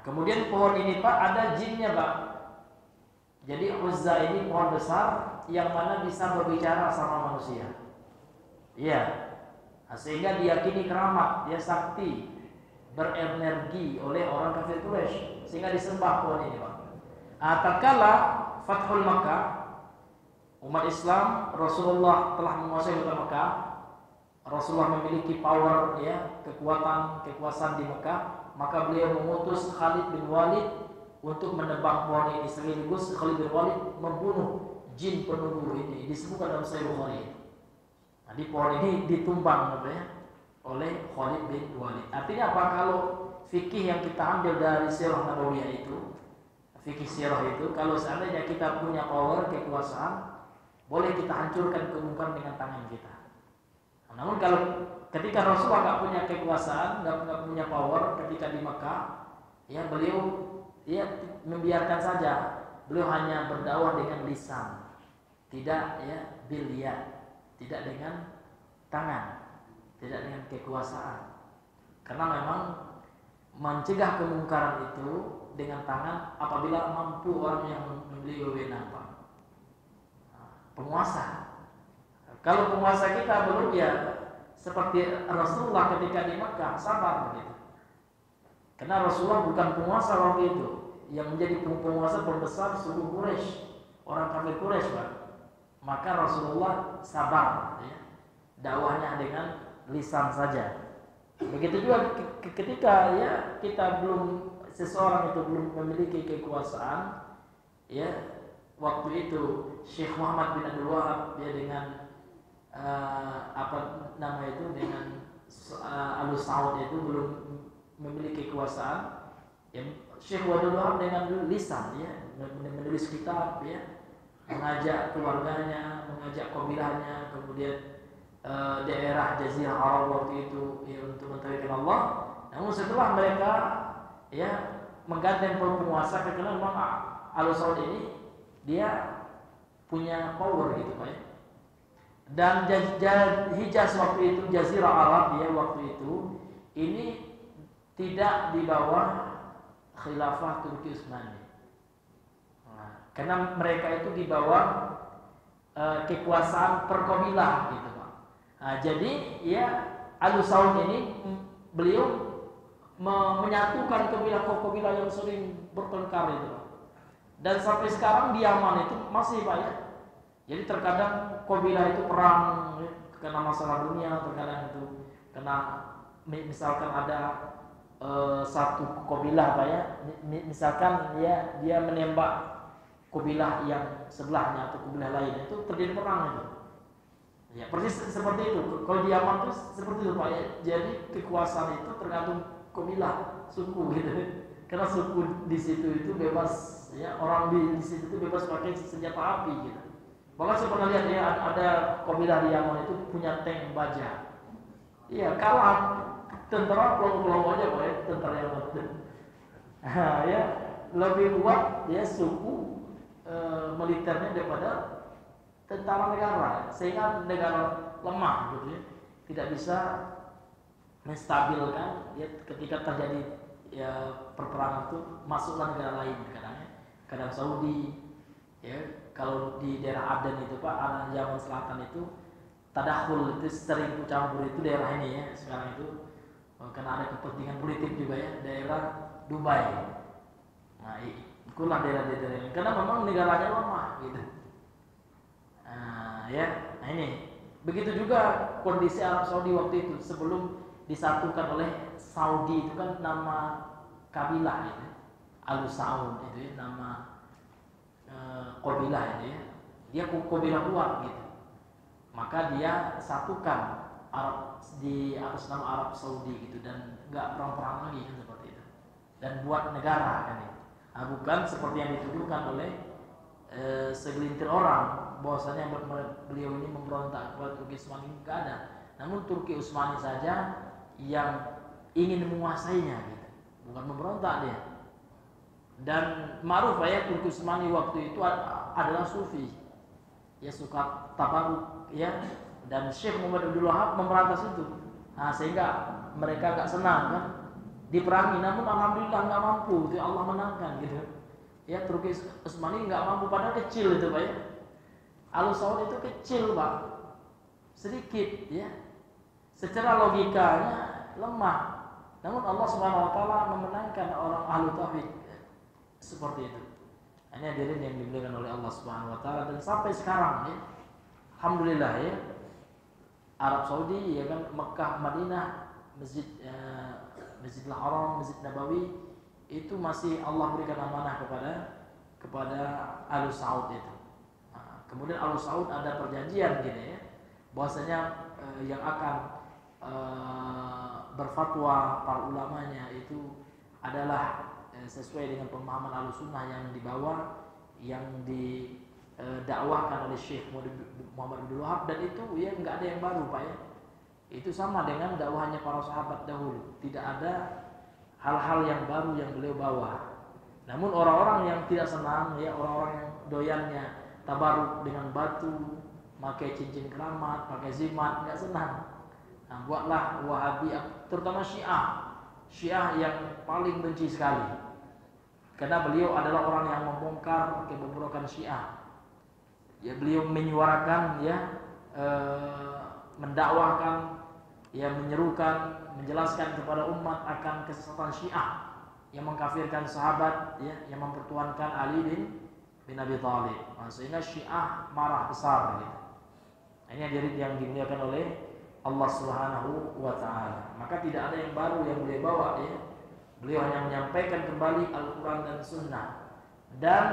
Kemudian pohon ini, Pak, ada jinnya, Pak. Jadi Uzza ini pohon besar yang mana bisa berbicara sama manusia. Iya. Sehingga diyakini keramat, dia sakti, berenergi oleh orang kafir Quraisy, sehingga disembah pohon ini, Pak. Tatkala Fathul Makkah, umat Islam, Rasulullah telah menguasai kota Mekah. Rasulullah memiliki power ya, kekuasaan di Mekah, maka beliau mengutus Khalid bin Walid untuk menebang pohon ini. Sekaligus Khalid bin Walid membunuh jin penuduh ini, disebutkan dalam Sahih Bukhari. Di pohon ini ditumbang oleh Khalid bin Walid. Artinya apa? Kalau fikih yang kita ambil dari Sirah Nabawiyah itu, fikih sirah itu, kalau seandainya kita punya power, kekuasaan, boleh kita hancurkan kemungkaran dengan tangan kita. Namun kalau ketika Rasulullah nggak punya kekuasaan, nggak punya power ketika di Mekah, ya beliau ya membiarkan saja. Beliau hanya berdakwah dengan lisan, tidak ya bilya, tidak dengan tangan, tidak dengan kekuasaan. Karena memang mencegah kemungkaran itu dengan tangan apabila mampu orang yang memiliki wewenang, Pak. Penguasa. Kalau penguasa kita belum, ya seperti Rasulullah ketika di Mekah, sabar begitu. Karena Rasulullah bukan penguasa waktu itu. Yang menjadi penguasa pembesar suku Quraisy, orang kafir Quraisy, Pak. Maka Rasulullah sabar ya. Dakwahnya dengan lisan saja. Begitu juga ketika ya kita seseorang itu belum memiliki kekuasaan, ya waktu itu Syekh Muhammad bin Abdul Wahab ya dengan dengan Alus Saud itu belum memiliki kekuasaan. Ya, Syekh Abdul Wahab dengan lisan ya menulis kitab ya, mengajak keluarganya, mengajak kabilahnya, kemudian daerah Jazirah Arab waktu itu ya, untuk mentauhidkan Allah. Namun setelah mereka ya menggandeng penguasa, karena memang Alus Saud ini dia punya power gitu Pak ya. Dan Hijaz waktu itu, Jazirah Arab ya waktu itu ini tidak di bawah khilafah Turki Utsmani. Nah, karena mereka itu di bawah kekuasaan perkabilah gitu Pak. Nah, jadi ya Alus Saud ini beliau menyatukan kabilah-kabilah yang sering bertengkar itu Pak. Dan sampai sekarang di Yaman itu masih Pak ya. Jadi terkadang kabilah itu perang ya, karena masalah dunia, terkadang itu karena misalkan ada satu kabilah Pak ya, misalkan dia menembak kabilah yang sebelahnya atau kabilah lain, itu terjadi perang itu. Ya, persis seperti itu. Kalau di Yaman itu seperti itu Pak ya. Jadi kekuasaan itu tergantung kabilah, suku gitu. Karena suku di situ itu bebas ya, orang di situ itu bebas pakai senjata api gitu. Bahkan saya pernah lihat ya ada kabilah di Yaman itu punya tank baja. Iya, kalah tentara kelompok aja Pak ya, tentara Yaman. Ya, lebih kuat ya suku militernya daripada tentara negara, sehingga negara lemah gitu ya, tidak bisa menstabilkan ya ketika terjadi ya perperangan itu masuklah negara lain kadang Saudi ya, kalau di daerah Aden itu Pak, arah Yaman Selatan itu tadakhul itu sering campur itu daerah ini ya sekarang itu karena ada kepentingan politik juga ya, daerah Dubai. Nah, itulah daerah-daerah ini karena memang negaranya lemah gitu. Nah ini begitu juga kondisi Arab Saudi waktu itu sebelum disatukan oleh Saudi, itu kan nama kabilah itu Alus Saud itu ya, nama kabilah itu ya, dia kabilah kuat gitu, maka dia satukan Arab di atas nama Arab Saudi gitu, dan nggak perang-perang lagi kan seperti itu, dan buat negara kan itu. Nah, bukan seperti yang dituduhkan oleh segelintir orang bahwasanya beliau ini memberontak kepada Turki Utsmani, nggak ada. Namun Turki Utsmani saja yang ingin menguasainya gitu, bukan memberontak dia. Dan ma'ruf ya Turki Utsmani waktu itu adalah sufi ya, suka tabaruk ya, dan Syekh Muhammad Abdul Wahab memberantas itu. Nah, sehingga mereka gak senang kan diperangi, namun alhamdulillah gak mampu, itu Allah menangkan gitu ya. Turki Utsmani gak mampu, padahal kecil itu Pak ya. Alus Saud itu kecil Pak, sedikit ya, secara logikanya lemah, namun Allah Subhanahu wa taala memenangkan orang ahlu tauhid seperti itu. Ini hadirin yang dimuliakan oleh Allah Subhanahu wa taala, dan sampai sekarang ya alhamdulillah ya, Arab Saudi ya kan, Mekah, Madinah, Masjidil Haram, Masjid Nabawi itu masih Allah berikan amanah kepada Alus Saud itu. Nah, kemudian Alus Saud ada perjanjian gini ya, bahwasanya yang akan berfatwa para ulamanya itu adalah sesuai dengan pemahaman Ahlussunnah yang dibawa, yang didakwahkan oleh Syekh Muhammad Abdul Wahab, dan itu ya nggak ada yang baru Pak ya. Itu sama dengan dakwahnya para sahabat dahulu, tidak ada hal-hal yang baru yang beliau bawa. Namun orang-orang yang tidak senang ya, orang-orang yang doyannya tabaruk dengan batu, pakai cincin keramat, pakai zimat, nggak senang. Nah, buatlah Wahabi, terutama Syiah yang paling benci sekali, karena beliau adalah orang yang membongkar kebobrokan Syiah. Ya, beliau menyuarakan ya, mendakwahkan ya, menyerukan, menjelaskan kepada umat akan kesesatan Syiah yang mengkafirkan sahabat ya, yang mempertuhankan Ali bin Abi Thalib. Nah, sehingga Syiah marah besar gitu. Ini yang dimuliakan oleh Allah Subhanahu wa taala. Maka maka tidak ada yang baru yang beliau bawa ya. Beliau hanya menyampaikan kembali Al-Quran dan Sunnah dan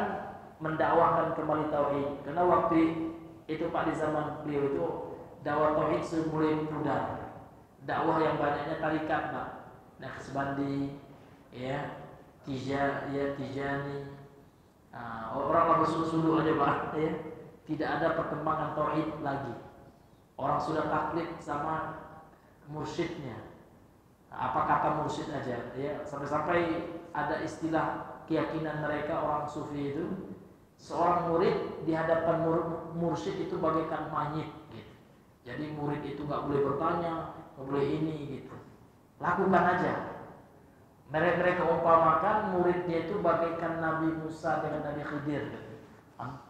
mendakwahkan kembali tauhid. Karena waktu itu Pak, di zaman beliau itu dakwah tauhid sudah mulai pudar. Dakwah yang banyaknya tarikat Pak, Naqsbandi, ya, Tijani, orang bersuluh-suluh aja Pak, ya. Tidak ada perkembangan tauhid lagi. Orang sudah taklid sama mursyidnya. Apa kata mursyid aja, ya. Sampai-sampai ada istilah keyakinan mereka orang sufi itu, seorang murid di hadapan mursyid itu bagaikan mayit gitu. Jadi murid itu nggak boleh bertanya, nggak boleh ini gitu. Lakukan aja. Mereka umpamakan muridnya itu bagaikan Nabi Musa dengan Nabi Khidir gitu.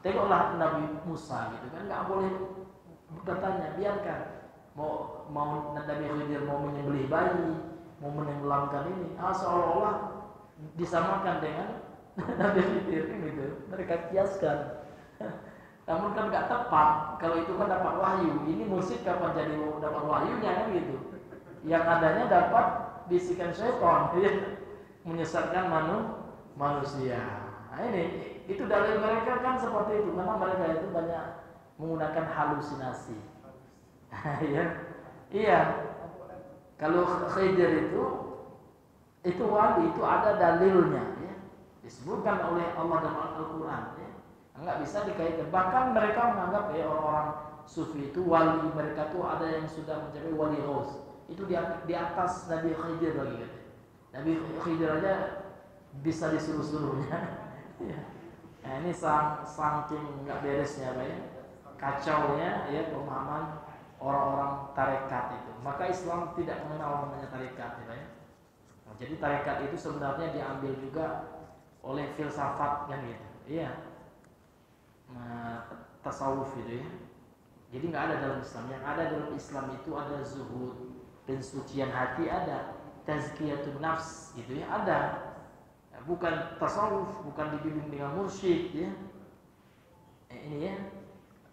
Tengoklah Nabi Musa gitu kan, nggak boleh bertanya, biarkan. Mau Nabi Khidir mau menyembelih bayi, mau menenggelamkan ini, seolah-olah disamakan dengan Nabi Khidir gitu. Mereka kiaskan. Namun kan nggak tepat. Kalau itu kan dapat wahyu. Ini musik kapan jadi dapat wahyunya kan gitu. Yang adanya dapat bisikan syaitan, ya, menyesatkan manusia. Nah ini, itu dalil mereka kan seperti itu, karena mereka itu banyak menggunakan halusinasi. Ya, iya. Kalau Khidir itu wali, itu ada dalilnya, ya. Disebutkan oleh Allah dalam Al-Quran, ya. Enggak bisa dikaitkan. Bahkan mereka menganggap ya orang-orang sufi itu wali, mereka tuh ada yang sudah mencapai wali ghaus. Itu di atas Nabi Khidir lagi kan. Nabi Khidir aja bisa disuruh-suruhnya. Nah, ini saking nggak beresnya Pak ya, kacaunya ya pemahaman orang-orang tarekat itu. Maka Islam tidak mengenal namanya tarekat ya Pak ya. Nah, jadi tarekat itu sebenarnya diambil juga oleh filsafat kan gitu. Iya. Nah, tasawuf itu ya. Jadi nggak ada dalam Islam. Yang ada dalam Islam itu ada zuhud, pensucian hati, ada tazkiyatun nafs gitu ya, ada. Bukan tasawuf, bukan dibimbing dengan mursyid ya. Ini ya,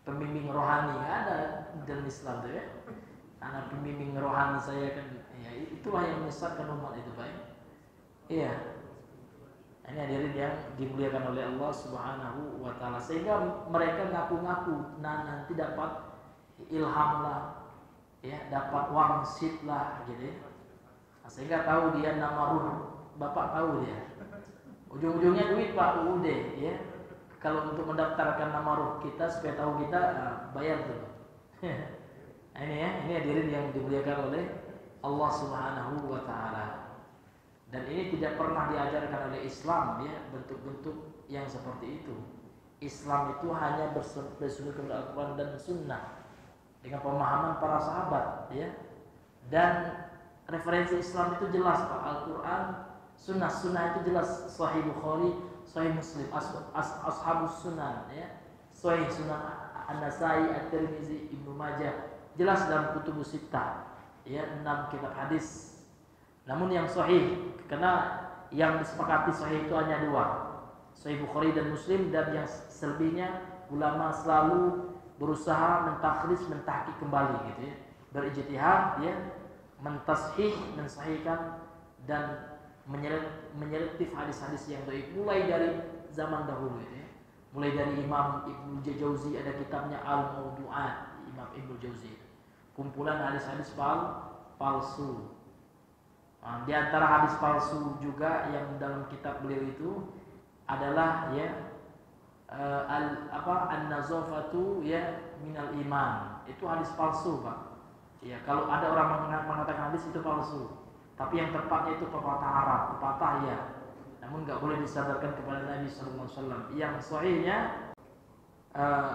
pembimbing rohani nggak ada dalam Islam tuh ya. Anak pembimbing rohani saya kan, ya itulah yang menyesatkan umat itu Pak. Iya. Ini hadirin yang dimuliakan oleh Allah Subhanahu wa taala, sehingga mereka ngaku-ngaku nanti dapat ilham lah, ya, dapat wangsit lah gitu ya. Nah, sehingga tahu dia nama ruh, Bapak tahu dia. Ujung-ujungnya duit Pak, UUD ya. Kalau untuk mendaftarkan nama ruh kita supaya tahu kita, bayar tuh. Nah, ini ya, ini hadirin yang dimuliakan oleh Allah Subhanahu wa taala. Dan ini tidak pernah diajarkan oleh Islam ya, bentuk-bentuk yang seperti itu. Islam itu hanya bersumber kepada Al-Quran dan Sunnah dengan pemahaman para sahabat ya. Dan referensi Islam itu jelas Pak, Al-Quran, Sunnah itu jelas, Sahih Bukhari, Sahih Muslim, Ashabus Sunan ya, Sahih Sunan An-Nasai, At-Tirmizi, Ibnu Majah, jelas dalam Kutubus Sittah ya, 6 kitab hadis. Namun yang sahih, karena yang disepakati sahih itu hanya 2, Sahih Bukhari dan Muslim, dan yang selebihnya ulama selalu berusaha mentakhrij, mentahqiq kembali gitu ya, berijtihad ya, mentashih, mensahihkan dan menyeletif hadis-hadis yang dhaif mulai dari zaman dahulu gitu ya. Mulai dari Imam Ibnu Jauzi, ada kitabnya Al-Mawdu'at, Imam Ibnu Jauzi, kumpulan hadis-hadis palsu. Nah, di antara hadis palsu juga yang dalam kitab beliau itu adalah ya an-nazafatu ya minal iman. Itu hadis palsu Pak. Ya, kalau ada orang mengatakan hadis itu palsu, tapi yang tepatnya itu pepatah Arab, pepatah ya. Namun nggak boleh disadarkan kepada Nabi sallallahu alaihi wasallam. Yang sahihnya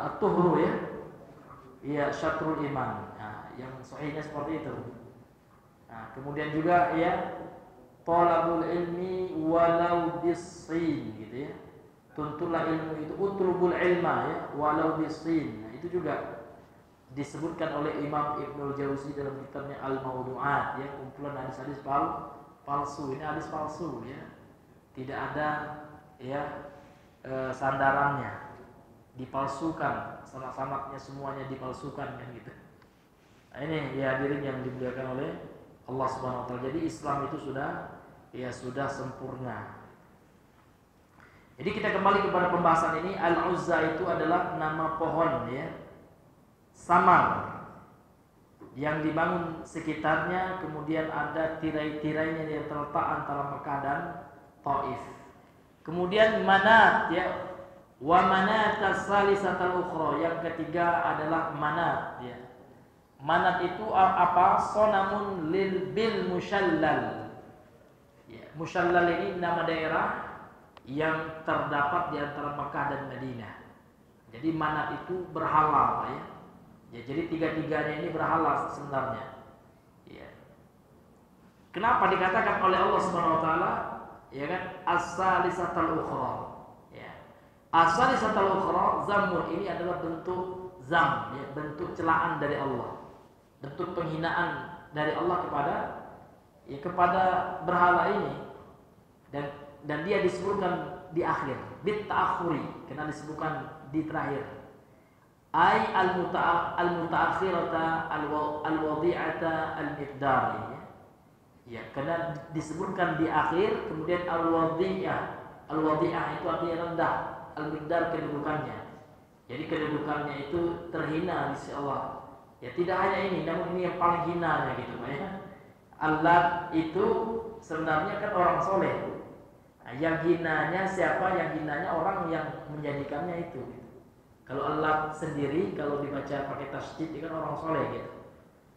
at-tuhru ya. Ya, syatrul iman. Nah, yang sahihnya seperti itu. Nah, kemudian juga ya talabul ilmi walau bisin gitu ya. Tuntutlah ilmu itu, utlubul ilma ya walau bisin. Nah, itu juga disebutkan oleh Imam Ibnu Jauzi dalam kitabnya Al-Mawdu'at ya, kumpulan hadis-hadis palsu. Ini hadis palsu ya. Tidak ada ya sandarannya. Dipalsukan, sanad-sanadnya semuanya dipalsukan kan gitu. Nah, ini ya hadirin yang dimuliakan oleh Allah Subhanahu wa taala. Jadi Islam itu sudah sempurna. Jadi kita kembali kepada pembahasan ini. Al-Uzza itu adalah nama pohon ya, samar yang dibangun sekitarnya, kemudian ada tirai-tirainya yang terletak antara Mekah dan Taif. Kemudian Manat ya, wa Manat as-salisatal ukhra, yang ketiga adalah Manat ya. Manat itu apa? Sonamun lil bil musyallal. Ya, Musyallal ini nama daerah yang terdapat di antara Mekah dan Madinah. Jadi Manat itu berhala ya. Ya, jadi tiga-tiganya ini berhala sebenarnya. Ya. Kenapa dikatakan oleh Allah Subhanahu wa taala ya kan as-salisatal ukhra. Ya. As-salisatal ukhra, zamun ini adalah bentuk zam ya, bentuk celaan dari Allah. Bentuk penghinaan dari Allah kepada berhala ini, dan dia disebutkan di akhir bit ta'akhuri, karena disebutkan di terakhir. Ai al-mutaakhirata al-wadi'ata al-miqdari ya, karena disebutkan di akhir, kemudian al-wadi'ah itu artinya rendah, al-miqdar kedudukannya. Jadi kedudukannya itu terhina di sisi Allah. Ya, tidak hanya ini, namun ini yang paling hinanya gitu Pak ya. Allah itu sebenarnya kan orang soleh. Nah, yang hinanya siapa? Yang hinanya orang yang menjadikannya itu. Kalau Allah sendiri, kalau dibaca pakai tasydid, dia kan orang soleh gitu.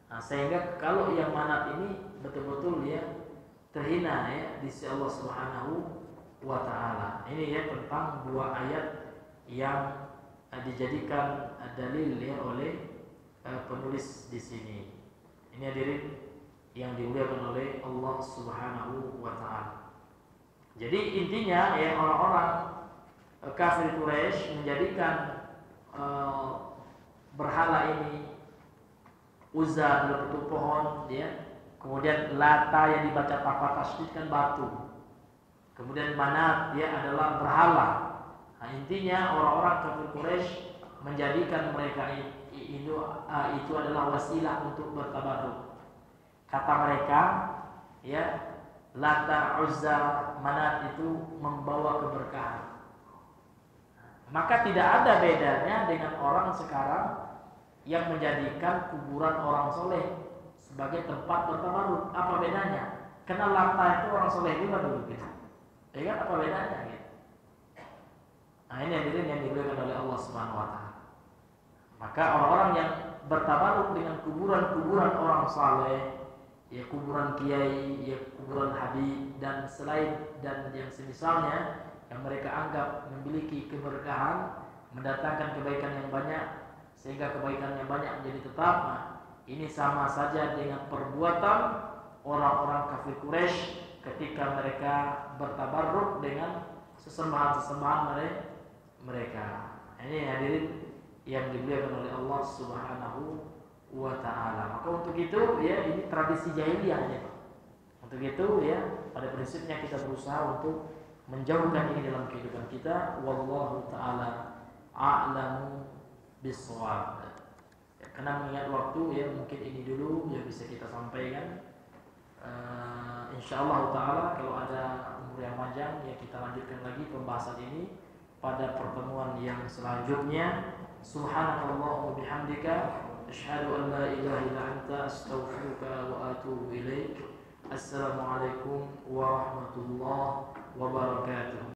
Nah, sehingga kalau yang Manat ini betul-betul ya terhina ya di sisi Allah Subhanahu wa taala. Ini ya tentang dua ayat yang dijadikan dalil ya oleh penulis di sini. Ini hadirin yang dimuliakan oleh Allah Subhanahu wa taala. Jadi intinya ya, orang-orang kafir Quraisy menjadikan berhala ini, Uzza adalah bentuk pohon ya, kemudian Lata yang dibaca tanpa tasydid kan batu, kemudian Manat dia adalah berhala. Nah, intinya orang-orang kafir Quraisy menjadikan mereka itu adalah wasilah untuk bertabarruk. Kata mereka ya, Lata, Uzza, Manat itu membawa keberkahan. Maka tidak ada bedanya dengan orang sekarang yang menjadikan kuburan orang soleh sebagai tempat bertabarruk. Apa bedanya? Karena Lata itu orang soleh juga dulu gitu. Ya kan, apa bedanya gitu. Nah, ini yang dimuliakan oleh Allah Subhanahu wa taala. Maka orang-orang yang bertabarruk dengan kuburan-kuburan orang saleh, ya kuburan kiai, ya kuburan habib dan selain dan yang semisalnya, yang mereka anggap memiliki keberkahan, mendatangkan kebaikan yang banyak, sehingga kebaikan yang banyak menjadi tetap. Nah, ini sama saja dengan perbuatan orang-orang kafir Quraisy ketika mereka bertabarruk dengan sesembahan-sesembahan mereka. Ini hadirin yang dimuliakan oleh Allah Subhanahu wa taala. Maka untuk itu ya, ini tradisi jahiliyah ya. Untuk itu ya, pada prinsipnya kita berusaha untuk menjauhkan ini dalam kehidupan kita. Wallahu taala a'lamu bissawab. Ya, karena mengingat waktu ya, mungkin ini dulu yang bisa kita sampaikan. Insyaallah taala kalau ada umur yang panjang ya, kita lanjutkan lagi pembahasan ini pada pertemuan yang selanjutnya. Subhanakallahumma bihamdika asyhadu an la ilaha illa anta astaghfiruka wa atubu ilaik. Assalamualaikum warahmatullahi wabarakatuh.